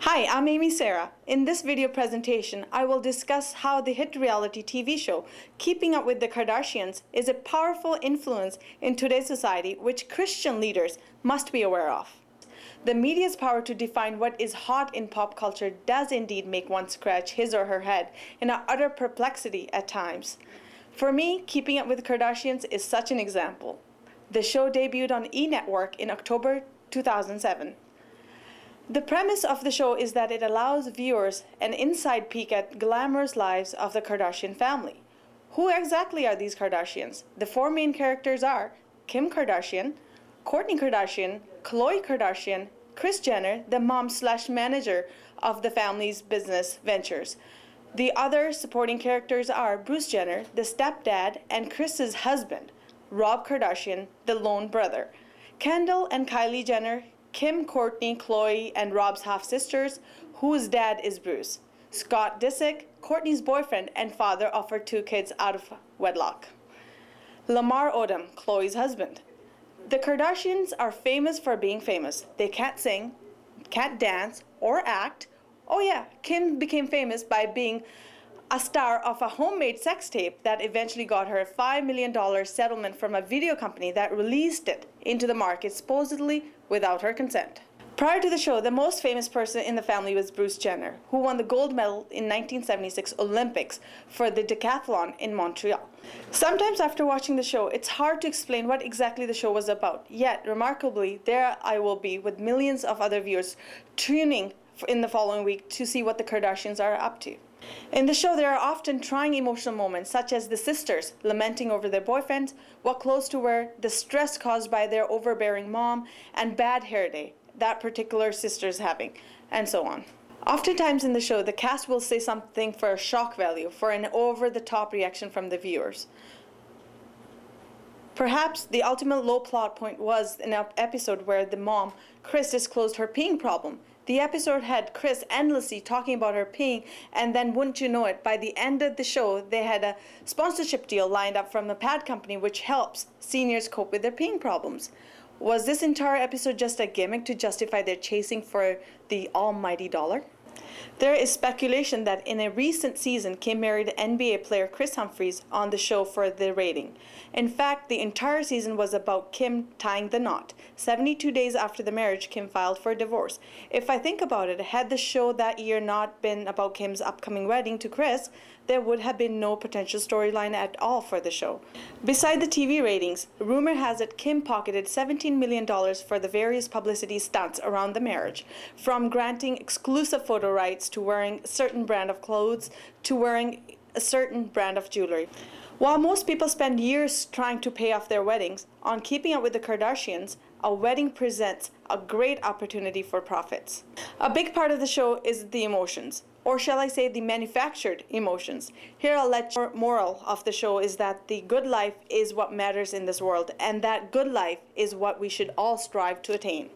Hi, I'm Amy Sarah. In this video presentation, I will discuss how the hit reality TV show Keeping Up with the Kardashians is a powerful influence in today's society which Christian leaders must be aware of. The media's power to define what is hot in pop culture does indeed make one scratch his or her head in utter perplexity at times. For me, Keeping Up with the Kardashians is such an example. The show debuted on E! Network in October 2007. The premise of the show is that it allows viewers an inside peek at glamorous lives of the Kardashian family. Who exactly are these Kardashians? The four main characters are Kim Kardashian, Kourtney Kardashian, Khloe Kardashian, Kris Jenner, the mom/manager of the family's business ventures. The other supporting characters are Bruce Jenner, the stepdad, and Kris's husband, Rob Kardashian, the lone brother. Kendall and Kylie Jenner, Kim, Kourtney, Khloe, and Rob's half-sisters, whose dad is Bruce. Scott Disick, Kourtney's boyfriend and father of her two kids out of wedlock. Lamar Odom, Khloe's husband. The Kardashians are famous for being famous. They can't sing, can't dance, or act. Oh yeah, Kim became famous by being a star of a homemade sex tape that eventually got her a $5 million settlement from a video company that released it into the market supposedly without her consent. Prior to the show, the most famous person in the family was Bruce Jenner, who won the gold medal in 1976 Olympics for the decathlon in Montreal. Sometimes after watching the show, it's hard to explain what exactly the show was about. Yet, remarkably, there I will be with millions of other viewers tuning in the following week to see what the Kardashians are up to. In the show, there are often trying emotional moments, such as the sisters lamenting over their boyfriends, what clothes to wear, the stress caused by their overbearing mom, and bad hair day that particular sister's having, and so on. Oftentimes in the show, the cast will say something for a shock value, for an over-the-top reaction from the viewers. Perhaps the ultimate low plot point was an episode where the mom, Kris, disclosed her peeing problem. The episode had Kris endlessly talking about her peeing, and then wouldn't you know it, by the end of the show, they had a sponsorship deal lined up from the pad company which helps seniors cope with their peeing problems. Was this entire episode just a gimmick to justify their chasing for the almighty dollar? There is speculation that in a recent season, Kim married NBA player Kris Humphries on the show for the rating. In fact, the entire season was about Kim tying the knot. 72 days after the marriage, Kim filed for divorce. If I think about it, had the show that year not been about Kim's upcoming wedding to Kris, there would have been no potential storyline at all for the show. Beside the TV ratings, rumor has it Kim pocketed $17 million for the various publicity stunts around the marriage, from granting exclusive photo rights to wearing a certain brand of clothes to wearing a certain brand of jewelry. While most people spend years trying to pay off their weddings, on Keeping Up with the Kardashians, a wedding presents a great opportunity for profits. A big part of the show is the emotions, or shall I say the manufactured emotions. Here I'll let you moral of the show is that the good life is what matters in this world, and that good life is what we should all strive to attain.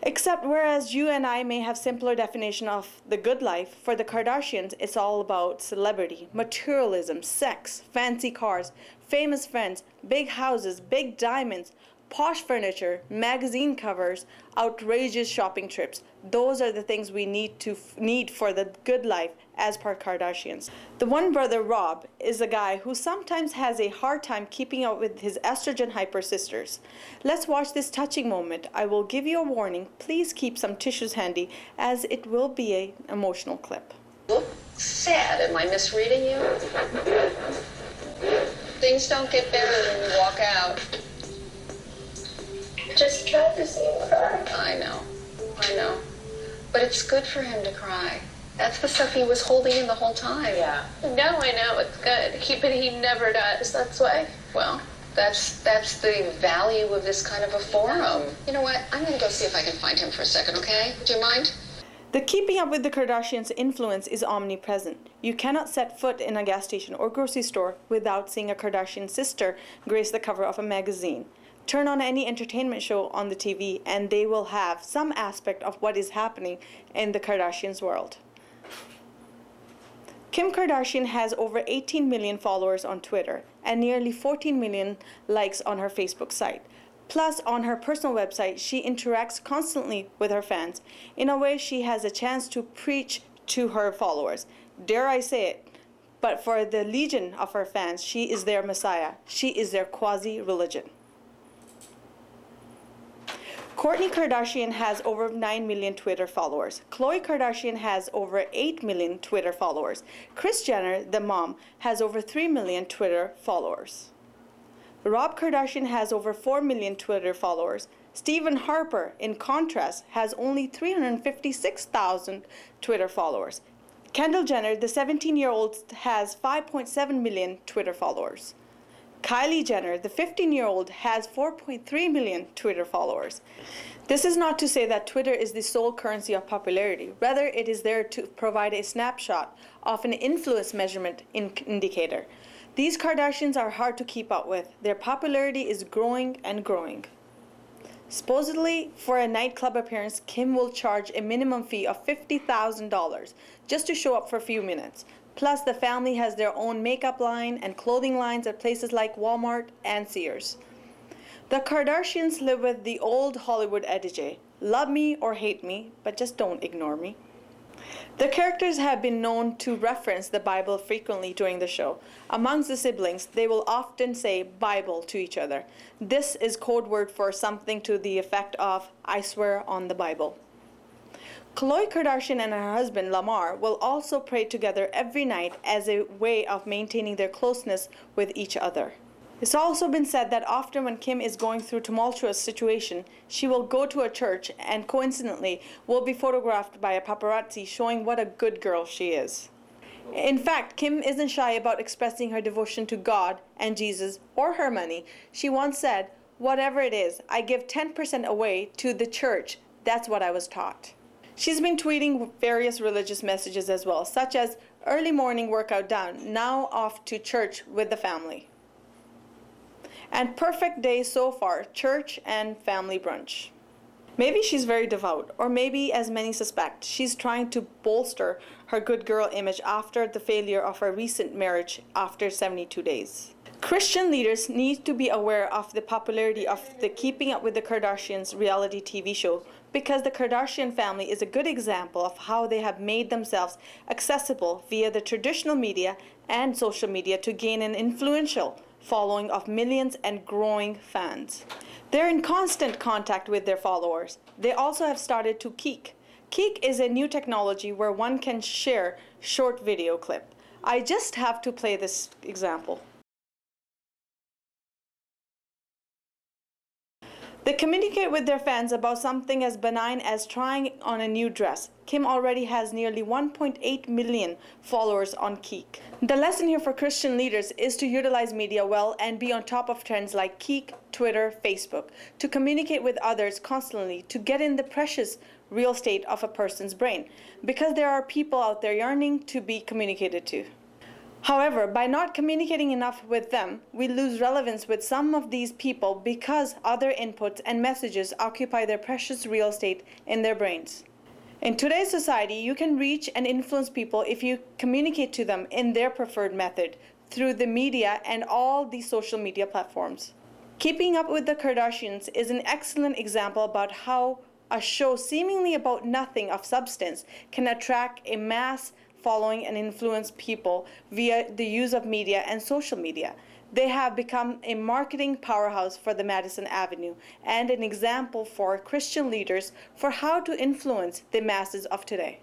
Except whereas you and I may have simpler definition of the good life, for the Kardashians it's all about celebrity, materialism, sex, fancy cars, famous friends, big houses, big diamonds, posh furniture, magazine covers, outrageous shopping trips. Those are the things we need for the good life as per Kardashians. The one brother, Rob, is a guy who sometimes has a hard time keeping up with his estrogen hyper sisters. Let's watch this touching moment. I will give you a warning. Please keep some tissues handy as it will be an emotional clip. Look sad. Am I misreading you? Things don't get better when you walk out. Just tried to see him cry. I know. But it's good for him to cry. That's the stuff he was holding in the whole time. Yeah. No, I know, it's good. But he never does, that's why. Well, that's the value of this kind of a forum. You know what? I'm going to go see if I can find him for a second, okay? Do you mind? The Keeping Up with the Kardashians influence is omnipresent. You cannot set foot in a gas station or grocery store without seeing a Kardashian sister grace the cover of a magazine. Turn on any entertainment show on the TV and they will have some aspect of what is happening in the Kardashians' world. Kim Kardashian has over 18 million followers on Twitter and nearly 14 million likes on her Facebook site. Plus, on her personal website, she interacts constantly with her fans. In a way, she has a chance to preach to her followers. Dare I say it, but for the legion of her fans, she is their messiah. She is their quasi-religion. Kourtney Kardashian has over 9 million Twitter followers. Khloe Kardashian has over 8 million Twitter followers. Kris Jenner, the mom, has over 3 million Twitter followers. Rob Kardashian has over 4 million Twitter followers. Stephen Harper, in contrast, has only 356,000 Twitter followers. Kendall Jenner, the 17-year-old, has 5.7 million Twitter followers. Kylie Jenner, the 15-year-old, has 4.3 million Twitter followers. This is not to say that Twitter is the sole currency of popularity. Rather, it is there to provide a snapshot of an influence measurement indicator. These Kardashians are hard to keep up with. Their popularity is growing and growing. Supposedly, for a nightclub appearance, Kim will charge a minimum fee of $50,000 just to show up for a few minutes. Plus, the family has their own makeup line and clothing lines at places like Walmart and Sears. The Kardashians live with the old Hollywood adage, love me or hate me, but just don't ignore me. The characters have been known to reference the Bible frequently during the show. Amongst the siblings, they will often say Bible to each other. This is code word for something to the effect of, I swear on the Bible. Khloe Kardashian and her husband Lamar will also pray together every night as a way of maintaining their closeness with each other. It's also been said that often when Kim is going through a tumultuous situation, she will go to a church and coincidentally will be photographed by a paparazzi showing what a good girl she is. In fact, Kim isn't shy about expressing her devotion to God and Jesus or her money. She once said, "Whatever it is, I give 10% away to the church. That's what I was taught." She's been tweeting various religious messages as well, such as early morning workout done, now off to church with the family. And perfect day so far, church and family brunch. Maybe she's very devout, or maybe, as many suspect, she's trying to bolster her good girl image after the failure of her recent marriage after 72 days. Christian leaders need to be aware of the popularity of the Keeping Up with the Kardashians reality TV show, because the Kardashian family is a good example of how they have made themselves accessible via the traditional media and social media to gain an influential following of millions and growing fans. They're in constant contact with their followers. They also have started to Keek. Keek is a new technology where one can share short video clip. I just have to play this example. They communicate with their fans about something as benign as trying on a new dress. Kim already has nearly 1.8 million followers on Keek. The lesson here for Christian leaders is to utilize media well and be on top of trends like Keek, Twitter, Facebook, to communicate with others constantly, to get in the precious real estate of a person's brain, because there are people out there yearning to be communicated to. However, by not communicating enough with them, we lose relevance with some of these people because other inputs and messages occupy their precious real estate in their brains. In today's society, you can reach and influence people if you communicate to them in their preferred method, through the media and all the social media platforms. Keeping Up with the Kardashians is an excellent example about how a show seemingly about nothing of substance can attract a mass following and influence people via the use of media and social media. They have become a marketing powerhouse for the Madison Avenue and an example for Christian leaders for how to influence the masses of today.